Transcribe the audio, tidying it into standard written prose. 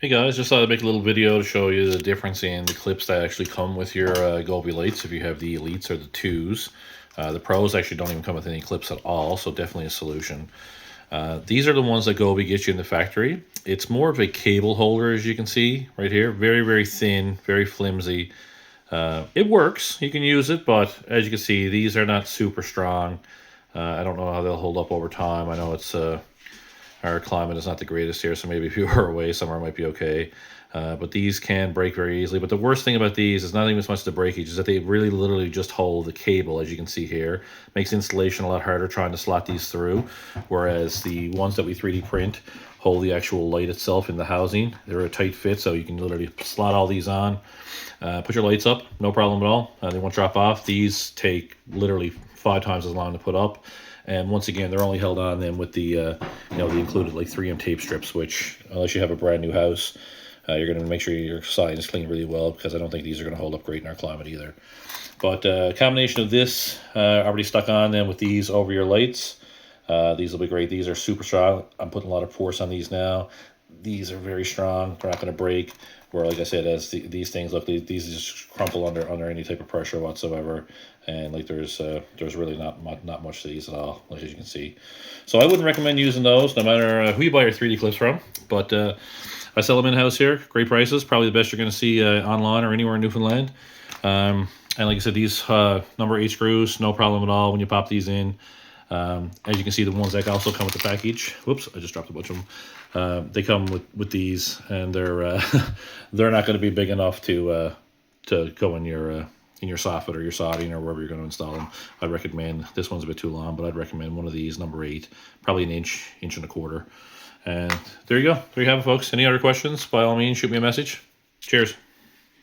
Hey guys, just thought I'd make a little video to show you the difference in the clips that actually come with your Govee lights if you have the Elites or the 2s. The Pros actually don't even come with any clips at all, so definitely a solution. These are the ones that Govee gets you in the factory. It's more of a cable holder, as you can see right here. Very, very thin, very flimsy. It works, you can use it, but as you can see, these are not super strong. I don't know how they'll hold up over time. I know it's our climate is not the greatest here, so maybe if you were away somewhere it might be okay. But these can break very easily. But the worst thing about these is not even as much the breakage, is that they really literally just hold the cable, as you can see here. Makes installation a lot harder trying to slot these through, whereas the ones that we 3D print hold the actual light itself in the housing. They're a tight fit, so you can literally slot all these on. Put your lights up, no problem at all. They won't drop off. These take literally 5 times as long to put up. And once again, they're only held on then with the, the included like 3M tape strips, which unless you have a brand new house, you're going to make sure your siding is cleaned really well, because I don't think these are going to hold up great in our climate either. But a combination of this already stuck on then with these over your lights. These will be great. These are super strong. I'm putting a lot of force on these now. These are very strong. They're not going to break. Where, like I said, as these things look, these just crumple under any type of pressure whatsoever, and like there's really not much to these at all, like as you can see. So I wouldn't recommend using those, no matter who you buy your 3D clips from. But I sell them in house here, great prices, probably the best you're going to see online or anywhere in Newfoundland. And like I said, these number 8 screws, no problem at all when you pop these in. As you can see, the ones that also come with the package. Whoops, I just dropped a bunch of them. They come with these, and they're they're not going to be big enough to go in your soffit or your sodding or wherever you're going to install them. I'd recommend, this one's a bit too long, but I'd recommend one of these, number 8, probably an inch and a quarter. And there you go. There you have it, folks. Any other questions? By all means, shoot me a message. Cheers.